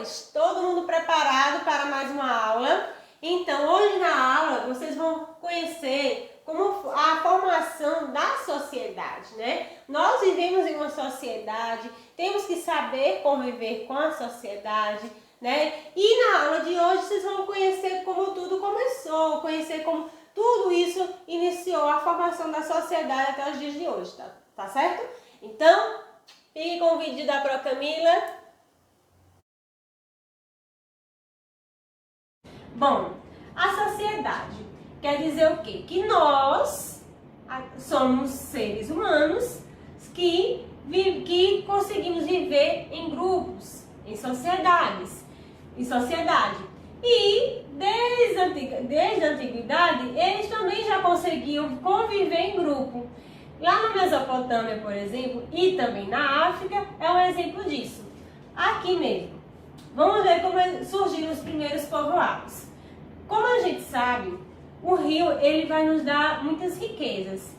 senhores, todo mundo preparado para mais uma aula? Então, hoje na aula vocês vão conhecer como a formação da sociedade, né? Nós vivemos em uma sociedade, temos que saber conviver com a sociedade, né? E na aula de hoje vocês vão conhecer como tudo começou, conhecer como tudo isso iniciou a formação da sociedade até os dias de hoje, tá certo? Então, fique com o vídeo da Pro Camila. Bom, a sociedade quer dizer o quê? Que nós somos seres humanos que conseguimos viver em grupos, em sociedade. E desde a antiguidade, eles também já conseguiam conviver em grupo. Lá na Mesopotâmia, por exemplo, e também na África, é um exemplo disso. Aqui mesmo. Vamos ver como surgiram os primeiros povoados. Como a gente sabe, o rio ele vai nos dar muitas riquezas.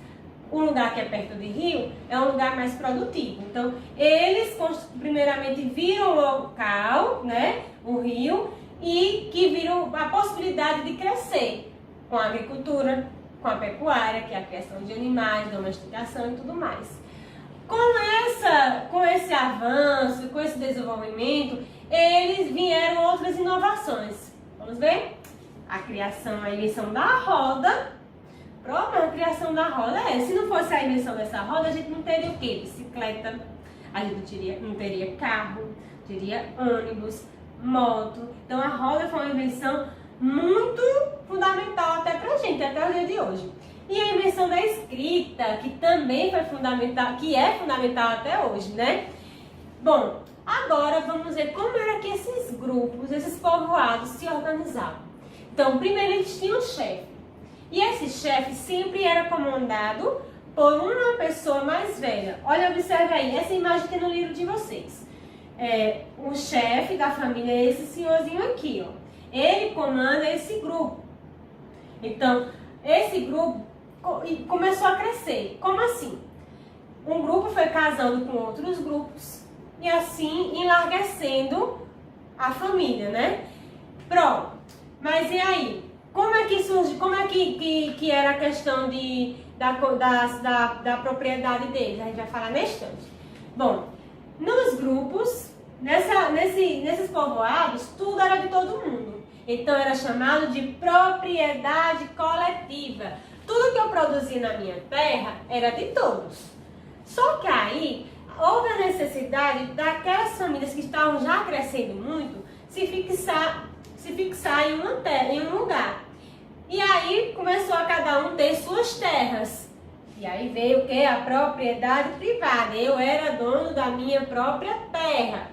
Um lugar que é perto de rio é um lugar mais produtivo. Então, eles primeiramente viram o local, né, o rio, e que viram a possibilidade de crescer com a agricultura, com a pecuária, que é a criação de animais, domesticação e tudo mais. Com esse avanço, com esse desenvolvimento, eles vieram outras inovações. Vamos ver? A invenção da roda. Pronto, a criação da roda se não fosse a invenção dessa roda, a gente não teria o quê? Bicicleta, a gente não teria carro, teria ônibus, moto. Então a roda foi uma invenção muito fundamental até pra gente, até o dia de hoje. E a invenção da escrita, que também foi fundamental, que é fundamental até hoje, né? Bom, agora vamos ver como era que esses grupos, esses povoados se organizavam. Então, primeiro eles tinham um chefe. E esse chefe sempre era comandado por uma pessoa mais velha. Olha, observe aí, essa imagem tem no livro de vocês. O chefe da família é esse senhorzinho aqui, ó. Ele comanda esse grupo. Então, esse grupo começou a crescer. Como assim? Um grupo foi casando com outros grupos e assim enlarguecendo a família, né? Pronto. Mas e aí? Como é que surge? Como é que era a questão da propriedade deles? A gente vai falar nesse instante. Bom, nos grupos, nesses povoados, tudo era de todo mundo. Então era chamado de propriedade coletiva. Tudo que eu produzia na minha terra era de todos. Só que aí houve a necessidade daquelas famílias que estavam já crescendo muito se fixar em um lugar. E aí começou a cada um ter suas terras. E aí veio o que? A propriedade privada. Eu era dono da minha própria terra.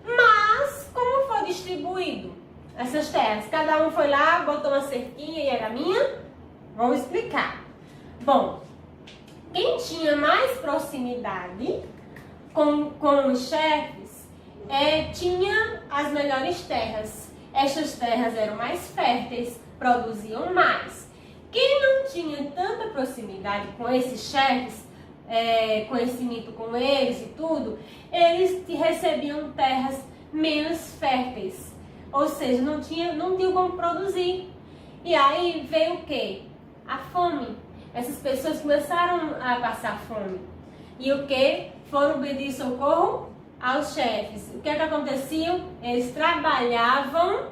Mas como foi distribuído essas terras? Cada um foi lá, botou uma cerquinha e era minha? Vamos explicar. Bom, quem tinha mais proximidade com os chefes tinha as melhores terras. Estas terras eram mais férteis, produziam mais. Quem não tinha tanta proximidade com esses chefes, conhecimento com eles e tudo, eles recebiam terras menos férteis. Ou seja, não tinham como produzir. E aí veio o quê? A fome. Essas pessoas começaram a passar fome. E o quê? Foram pedir socorro aos chefes. O que acontecia? Eles trabalhavam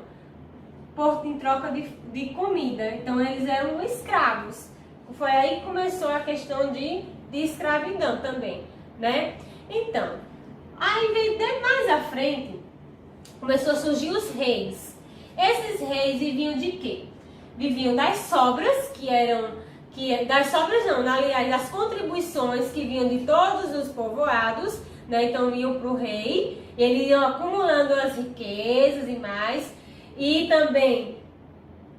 em troca de comida. Então eles eram escravos. Foi aí que começou a questão de escravidão também, né? Então, aí mais à frente, começou a surgir os reis. Esses reis viviam de quê? Viviam das sobras, das contribuições que vinham de todos os povoados, né? Então iam para o rei, eles iam acumulando as riquezas e mais, e também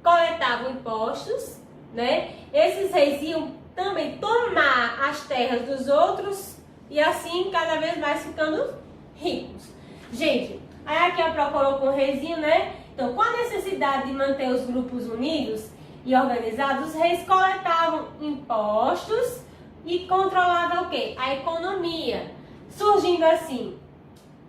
coletavam impostos, né? Esses reis iam também tomar as terras dos outros e assim cada vez mais ficando ricos. Gente, aí aqui a Pro colocou um reizinho, né? Então, com a necessidade de manter os grupos unidos e organizados, os reis coletavam impostos e controlavam o quê? A economia. Surgindo assim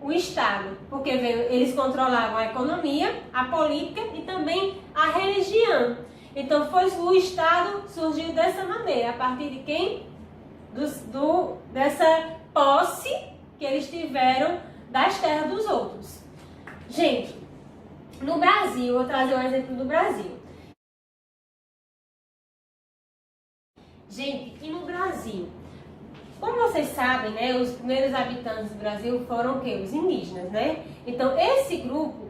o Estado, porque eles controlavam a economia, a política e também a religião. Então o Estado surgiu dessa maneira, a partir de quem? Dessa posse que eles tiveram das terras dos outros. Gente, no Brasil, vou trazer um exemplo do Brasil. Gente, e no Brasil? Como vocês sabem, né, os primeiros habitantes do Brasil foram o quê? Os indígenas, né? Então, esse grupo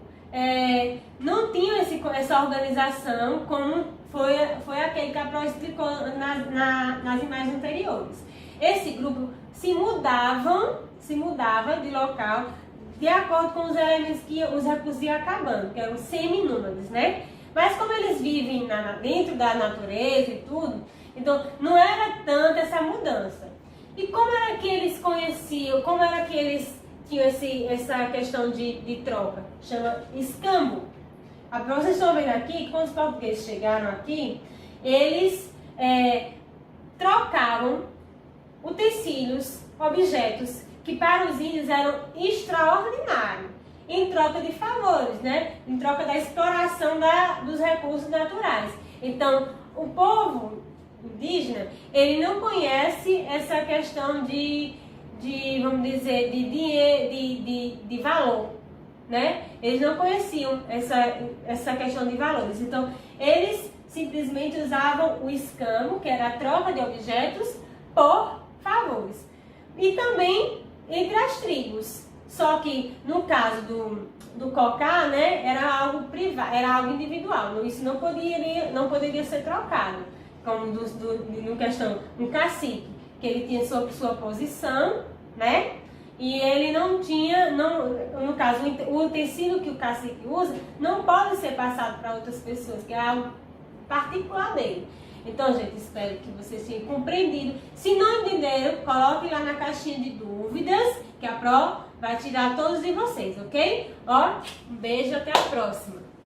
não tinha essa organização como foi aquele que a Pro explicou nas imagens anteriores. Esse grupo se mudava de local de acordo com os elementos que os recursos iam acabando, que eram semi-nômades, né? Mas como eles vivem dentro da natureza e tudo, então não era tanta essa mudança. E como era que eles conheciam, como era que eles tinham essa questão de troca? Chama escambo. Vocês estão vendo aqui que quando os portugueses chegaram aqui, eles trocavam utensílios, objetos que para os índios eram extraordinários, em troca de favores, né? Em troca da exploração dos recursos naturais. Então, o povo indígena, ele não conhece essa questão vamos dizer, de dinheiro, de valor, né? Eles não conheciam essa questão de valores. Então, eles simplesmente usavam o escambo, que era a troca de objetos, por favores. E também entre as tribos. Só que, no caso do cocá, né, era algo privado, era algo individual. Isso não poderia ser trocado. Como no questão, um cacique, que ele tinha sua posição, né? E ele não tinha, no caso, o utensílio que o cacique usa não pode ser passado para outras pessoas, que é algo particular dele. Então, gente, espero que vocês tenham compreendido. Se não entenderam, coloquem lá na caixinha de dúvidas, que a Pro vai tirar todos de vocês, ok? Ó, um beijo, até a próxima.